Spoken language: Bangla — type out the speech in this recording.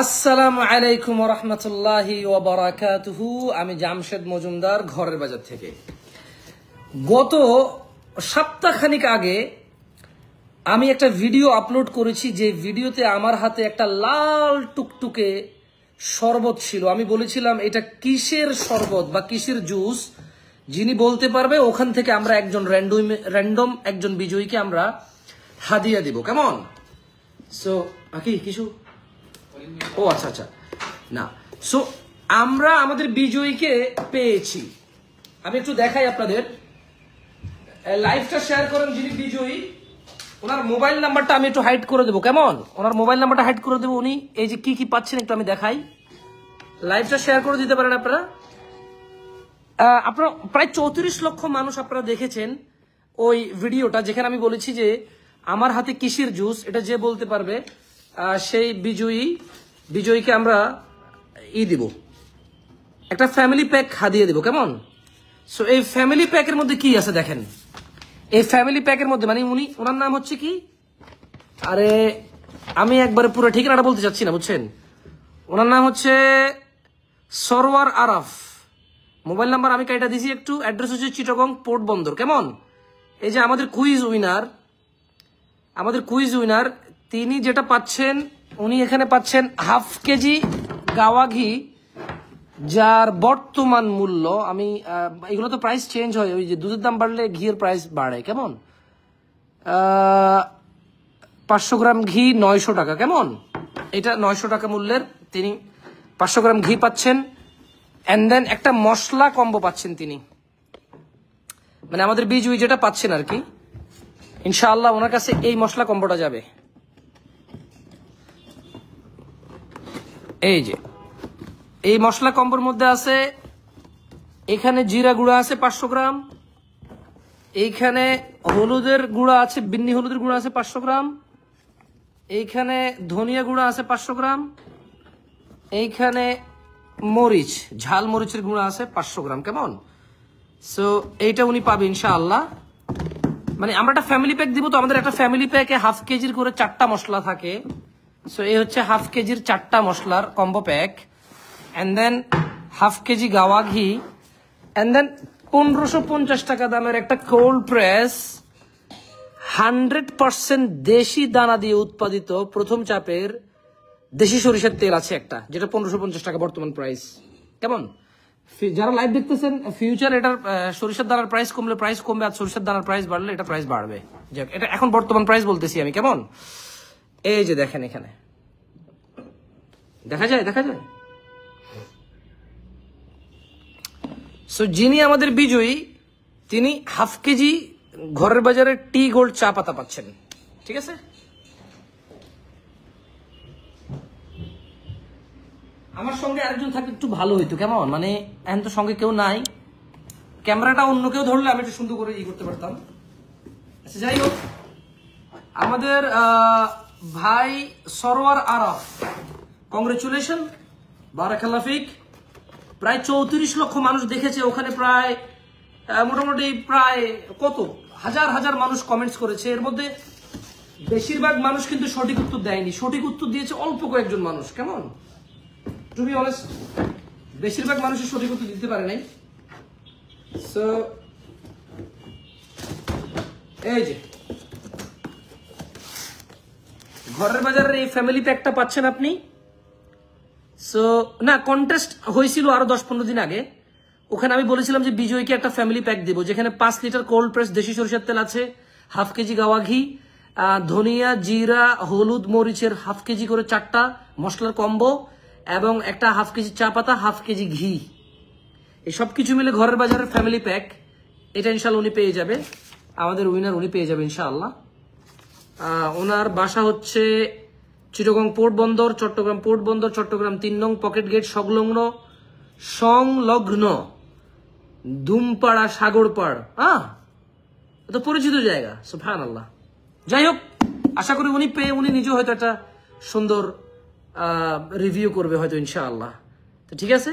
আসসালামু আলাইকুম ওয়া রাহমাতুল্লাহি ওয়া বারাকাতুহু। আমি জামশেদ মজুমদার, ঘরের বাজার থেকে। গত সপ্তাহখানিক আগে আমি একটা ভিডিও আপলোড করেছি, যে ভিডিওতে আমার হাতে একটা লাল টুকটুকে শরবত ছিল। আমি বলেছিলাম এটা কিসের শরবত বা কিসের জুস, যিনি বলতে পারবে ওখান থেকে আমরা একজন র্যান্ডম একজন বিজয়ীকে আমরা হাদিয়া দিব। কেমন? সো কিছু ও আচ্ছা আচ্ছা না, সো আমরা আমাদের বিজয়ীকে পেয়েছি। আমি একটু দেখাই আপনাদের, লাইভটা শেয়ার করেন যিনি বিজয়ী। ওনার মোবাইল নাম্বারটা আমি একটু হাইড করে দেবো। কেমন? ওনার মোবাইল নাম্বারটা হাইড করে দেবো। উনি এই যে কি কি পাচ্ছেন একটু আমি দেখাই। লাইভটা শেয়ার করে দিতে পারেন আপনারা। আপনারা প্রায় 34 লক্ষ মানুষ আপনারা দেখেছেন ওই ভিডিওটা, যেখানে আমি বলেছি যে আমার হাতে কিসের জুস, এটা যে বলতে পারবে সেই বিজয়ীকে আমরা দিব, একটা ফ্যামিলি প্যাক হাদিয়ে দিব। কেমন? সো এই ফ্যামিলি প্যাকের মধ্যে কি আছে দেখেন। এই ফ্যামিলি প্যাকের মধ্যে মানে ওনার নাম হচ্ছে কি, আরে আমি একবারে পুরো ঠিকানাটা বলতে চাচ্ছি না, বুঝছেন? ওনার নাম হচ্ছে সরওয়ার আরাফ। মোবাইল নাম্বার আমি কাইটা দিছি একটু। অ্যাড্রেস হচ্ছে চিটাগং পোর্ট বন্দর। কেমন? এই যে আমাদের কুইজ উইনার তিনি যেটা পাচ্ছেন, উনি এখানে পাচ্ছেন হাফ কেজি গাওয়া ঘি, যার বর্তমান মূল্য, আমি এগুলো তো প্রাইস চেঞ্জ হয়, ওই যে দুধের দাম বাড়লে ঘিয়ের প্রাইস বাড়ে। কেমন? 500 গ্রাম ঘি 900 টাকা। কেমন? এটা 900 টাকা মূল্যের তিনি 500 গ্রাম ঘি পাচ্ছেন। অ্যান্ড দেন একটা মশলা কম্বো পাচ্ছেন তিনি, মানে আমাদের বিজয়ী যেটা পাচ্ছেন আর কি। ইনশাআল্লাহ ওনার কাছে এই মশলা কম্বোটা যাবে। এই যে এই মশলা কম্বোর মধ্যে আছে, এখানে জিরা গুঁড়া আছে 500 গ্রাম, এইখানে হলুদের গুঁড়া আছে, বিন্নি হলুদের গুঁড়া আছে 500 গ্রাম, এইখানে ধনিয়া গুঁড়া আছে 500 গ্রাম, এইখানে মরিচ, ঝাল মরিচের গুঁড়া আছে 500 গ্রাম। কেমন? সো এইটা উনি পাবে ইনশাআল্লাহ। মানে আমরা একটা ফ্যামিলি প্যাক দিব, তো আমাদের একটা ফ্যামিলি প্যাকে হাফ কেজির করে 4টা মশলা থাকে। সো এই হচ্ছে হাফ কেজির 4টা মশলার combo pack. And then half KG গাওয়া ঘি, অ্যান্ড দেন 1550 টাকা দামের একটা কোল্ড প্রেস 100% দেশি দানা দিয়ে উৎপাদিত প্রথম চাপের দেশি সরিষার তেল আছে একটা, যেটা 1550 টাকা বর্তমান প্রাইস। কেমন? যারা লাইভ দেখতেছেন, ফিউচার এটার সরিষার দানার প্রাইস কমলে প্রাইস কমবে, আর সরিষার দানার প্রাইস বাড়লে এটা প্রাইস বাড়বে। যাক, এটা এখন বর্তমান প্রাইস বলতেছি আমি। কেমন? এই যে দেখেন, এখানে দেখা যায়। সো যিনি আমাদের বিজয়ী, তিনি হাফ কেজি ঘরের বাজারে টি গোল্ড চা পাতা পাচ্ছেন। ঠিক আছে? আমার সঙ্গে আরেকজন থাকলে একটু ভালো হইতো। কেমন? মানে এখন তো সঙ্গে কেউ নাই, ক্যামেরাটা অন্য কেউ ধরলে আমি একটু সুন্দর করে করতে পারতাম। আচ্ছা, যাই হোক, আমাদের ভাই সরওয়ার আরাফ, কংগ্রেচুলেশন, বারাকাল্লাহ ফিক। প্রায় 34 লক্ষ মানুষ দেখেছে, ওখানে প্রায় মোটামুটি প্রায় কত হাজার মানুষ কমেন্টস করেছে। এর মধ্যে বেশিরভাগ মানুষ কিন্তু সঠিক উত্তর দেয়নি, সঠিক উত্তর দিয়েছে অল্প কয়েকজন মানুষ। কেমন? টু বি অনেস্ট, বেশিরভাগ মানুষের সঠিক উত্তর দিতে পারে নাই। সো এই যে ঘরের বাজারের এই ফ্যামিলি প্যাকটা পাচ্ছেন আপনি। সো না, কন্টেস্ট হয়েছিল আরো 10-15 দিন আগে, ওখানে আমি বলেছিলাম যে বিজয়ীকে একটা ফ্যামিলি প্যাক দেবো, যেখানে 5 লিটার কোল্ড প্রেস দেশি সরিষার তেল আছে, হাফ কেজি গাওয়া ঘি, ধনিয়া, জিরা, হলুদ, মরিচের হাফ কেজি করে 4টা মশলার কম্বো, এবং একটা হাফ কেজি চা পাতা, হাফ কেজি ঘি। এই সব কিছু মিলে ঘরের বাজারের ফ্যামিলি প্যাক, এটা ইনশাল্লাহ উনি পেয়ে যাবে। আমাদের উইনার উনি পেয়ে যাবে ইনশাআল্লাহ। ওনার বাসা হচ্ছে চিটাগং পোর্ট বন্দর, চট্টগ্রাম পোর্ট বন্দর, চট্টগ্রাম 3 নং পকেট গেট সংলগ্ন দুমপাড়া সাগরপাড়। তো পরিচিত জায়গা, সুবহানাল্লাহ। যাই হোক, আশা করি উনি পেয়ে উনি নিজেও হয়তো একটা সুন্দর রিভিউ করবে হয়তো ইনশাআল্লাহ। তো ঠিক আছে।